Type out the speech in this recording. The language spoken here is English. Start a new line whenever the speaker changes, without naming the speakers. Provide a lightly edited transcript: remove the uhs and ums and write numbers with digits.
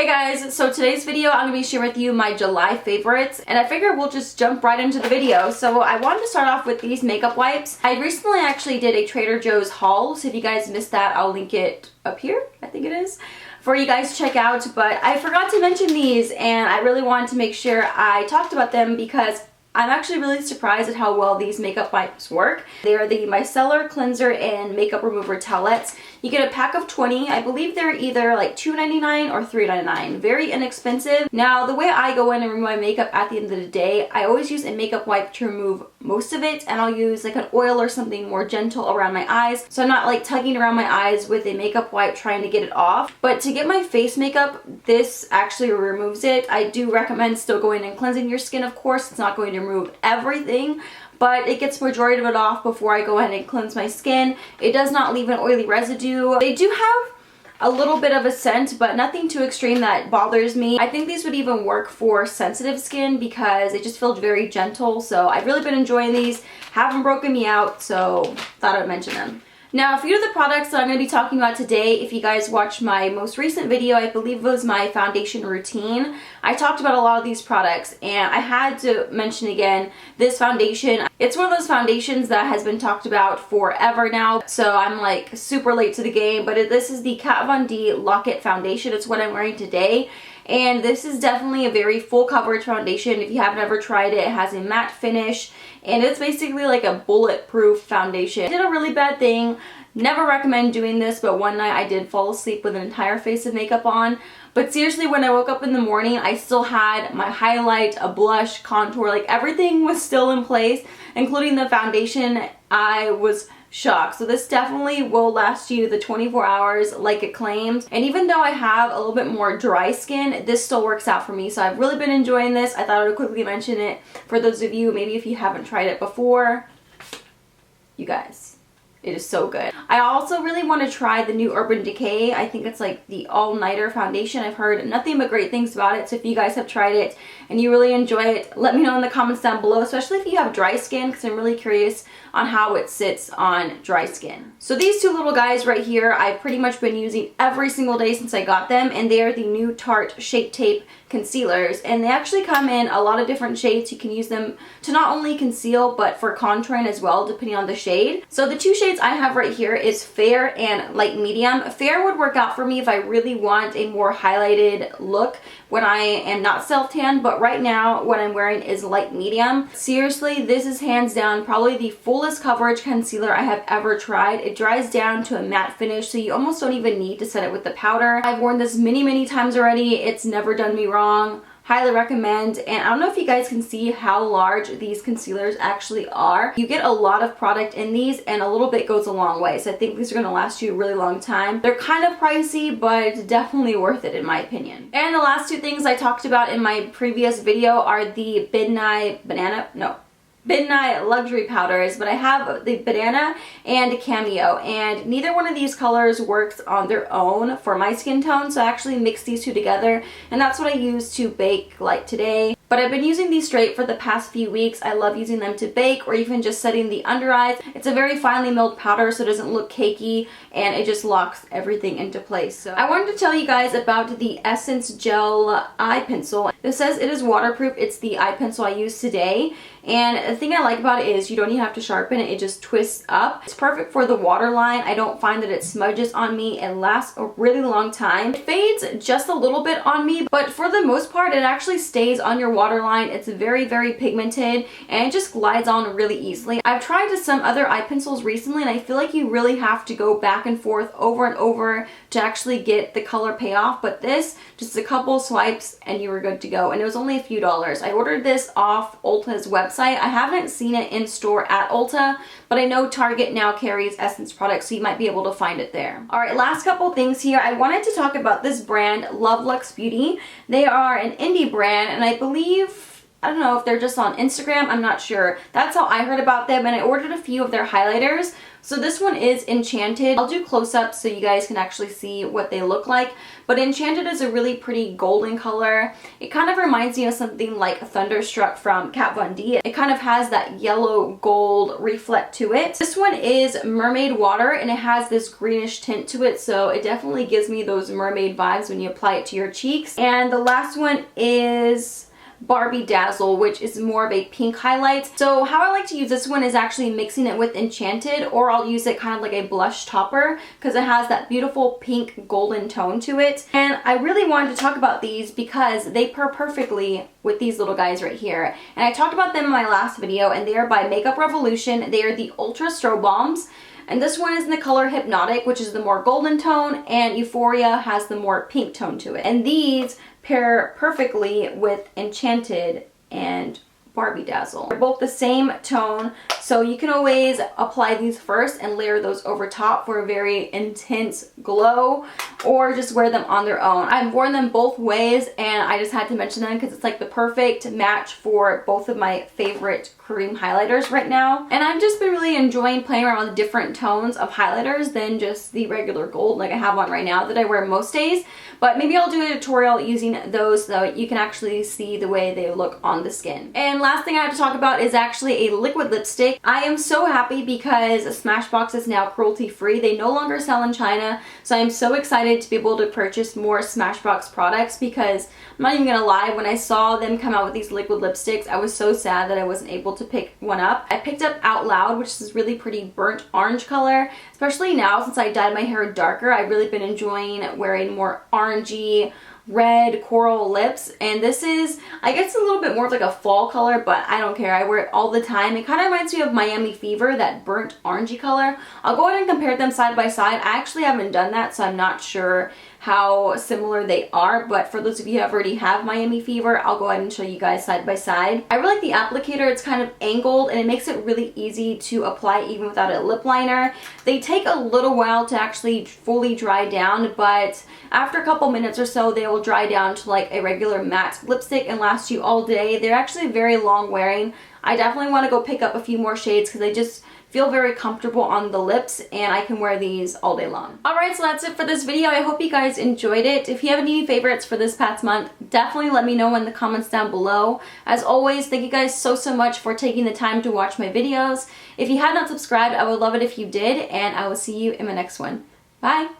Hey guys, so today's video I'm going to be sharing with you my July favorites, and I figured we'll just jump right into the video. So I wanted to start off with these makeup wipes. I recently actually did a Trader Joe's haul, so if you guys missed that, I'll link it up here, I think it is, for you guys to check out. But I forgot to mention these, and I really wanted to make sure I talked about them because I'm actually really surprised at how well these makeup wipes work. They are the Micellar Cleanser and Makeup Remover Towelettes. You get a pack of 20. I believe they're either like $2.99 or $3.99. Very inexpensive. Now, the way I go in and remove my makeup at the end of the day, I always use a makeup wipe to remove most of it, and I'll use like an oil or something more gentle around my eyes, so I'm not like tugging around my eyes with a makeup wipe trying to get it off. But to get my face makeup, this actually removes it. I do recommend still going and cleansing your skin, of course. It's not going to remove everything, but it gets majority of it off before I go ahead and cleanse my skin. It does not leave an oily residue. They do have a little bit of a scent, but nothing too extreme that bothers me. I think these would even work for sensitive skin because they just feel very gentle. So I've really been enjoying these. Haven't broken me out, so thought I'd mention them. Now, a few of the products that I'm going to be talking about today, if you guys watched my most recent video, I believe it was my foundation routine, I talked about a lot of these products, and I had to mention again this foundation. It's one of those foundations that has been talked about forever now, so I'm like super late to the game, but this is the Kat Von D Lock It Foundation. It's what I'm wearing today. And this is definitely a very full coverage foundation. If you haven't ever tried it, it has a matte finish, and it's basically like a bulletproof foundation. I did a really bad thing. Never recommend doing this, but one night I did fall asleep with an entire face of makeup on. But seriously, when I woke up in the morning, I still had my highlight, a blush, contour, like everything was still in place, including the foundation. I was shocked. So this definitely will last you the 24 hours like it claims. And even though I have a little bit more dry skin, this still works out for me. So I've really been enjoying this. I thought I would quickly mention it for those of you, maybe if you haven't tried it before. You guys, it is so good. I also really want to try the new Urban Decay. I think it's like the all-nighter foundation. I've heard nothing but great things about it. So if you guys have tried it and you really enjoy it, let me know in the comments down below, especially if you have dry skin, because I'm really curious on how it sits on dry skin. So these two little guys right here, I've pretty much been using every single day since I got them, and they are the new Tarte Shape Tape concealers, and they actually come in a lot of different shades. You can use them to not only conceal but for contouring as well, depending on the shade. So the two shades I have right here is Fair and Light Medium. Fair would work out for me if I really want a more highlighted look when I am not self-tan, but right now what I'm wearing is Light Medium. Seriously, this is hands down probably the fullest coverage concealer I have ever tried. It dries down to a matte finish, so you almost don't even need to set it with the powder. I've worn this many times already. It's never done me wrong. Highly recommend. And I don't know if you guys can see how large these concealers actually are. You get a lot of product in these, and a little bit goes a long way. So I think these are going to last you a really long time. They're kind of pricey, but definitely worth it in my opinion. And the last two things I talked about in my previous video are the Midnight Luxury Powders, but I have the Banana and Cameo, and neither one of these colors works on their own for my skin tone, so I actually mix these two together, and that's what I use to bake like today. But I've been using these straight for the past few weeks. I love using them to bake or even just setting the under eyes. It's a very finely milled powder, so it doesn't look cakey, and it just locks everything into place. So I wanted to tell you guys about the Essence Gel Eye Pencil. This says it is waterproof. It's the eye pencil I use today, and the thing I like about it is you don't even have to sharpen it. It just twists up. It's perfect for the waterline. I don't find that it smudges on me. It lasts a really long time. It fades just a little bit on me, but for the most part, it actually stays on your waterline. It's very pigmented, and it just glides on really easily. I've tried some other eye pencils recently, and I feel like you really have to go back and forth over and over to actually get the color payoff, but this, just a couple swipes and you were good to go. And it was only a few dollars. I ordered this off Ulta's website. I haven't seen it in store at Ulta, but I know Target now carries Essence products, so you might be able to find it there. Alright, last couple things here. I wanted to talk about this brand, Love Luxe Beauty. They are an indie brand, and I believe, I don't know if they're just on Instagram, I'm not sure. That's how I heard about them, and I ordered a few of their highlighters. So this one is Enchanted. I'll do close-ups so you guys can actually see what they look like. But Enchanted is a really pretty golden color. It kind of reminds me of something like Thunderstruck from Kat Von D. It kind of has that yellow gold reflect to it. This one is Mermaid Water, and it has this greenish tint to it, so it definitely gives me those mermaid vibes when you apply it to your cheeks. And the last one is Barbie Dazzle, which is more of a pink highlight. So how I like to use this one is actually mixing it with Enchanted, or I'll use it kind of like a blush topper because it has that beautiful pink golden tone to it. And I really wanted to talk about these because they pair perfectly with these little guys right here. And I talked about them in my last video, and they are by Makeup Revolution. They are the Ultra Strobe Bombs. And this one is in the color Hypnotic, which is the more golden tone, and Euphoria has the more pink tone to it. And these pair perfectly with Enchanted and Barbie Dazzle. They're both the same tone, so you can always apply these first and layer those over top for a very intense glow, or just wear them on their own. I've worn them both ways, and I just had to mention them because it's like the perfect match for both of my favorite cream highlighters right now. And I've just been really enjoying playing around with different tones of highlighters than just the regular gold like I have on right now that I wear most days. But maybe I'll do a tutorial using those so you can actually see the way they look on the skin. And last thing I have to talk about is actually a liquid lipstick. I am so happy because Smashbox is now cruelty free. They no longer sell in China, so I'm so excited to be able to purchase more Smashbox products because I'm not even gonna lie, when I saw them come out with these liquid lipsticks, I was so sad that I wasn't able to pick one up. I picked up Out Loud, which is this really pretty burnt orange color. Especially now since I dyed my hair darker, I've really been enjoying wearing more orangey, red coral lips, and this is, I guess, a little bit more of like a fall color, but I don't care. I wear it all the time. It kind of reminds me of Miami Fever, that burnt orangey color. I'll go ahead and compare them side by side. I actually haven't done that, so I'm not sure how similar they are, but for those of you who already have Miami Fever, I'll go ahead and show you guys side by side. I really like the applicator. It's kind of angled and it makes it really easy to apply even without a lip liner. They take a little while to actually fully dry down, but after a couple minutes or so, they will dry down to like a regular matte lipstick and last you all day. They're actually very long wearing. I definitely want to go pick up a few more shades because they just feel very comfortable on the lips, and I can wear these all day long. Alright, so that's it for this video. I hope you guys enjoyed it. If you have any favorites for this past month, definitely let me know in the comments down below. As always, thank you guys so much for taking the time to watch my videos. If you had not subscribed, I would love it if you did, and I will see you in my next one. Bye!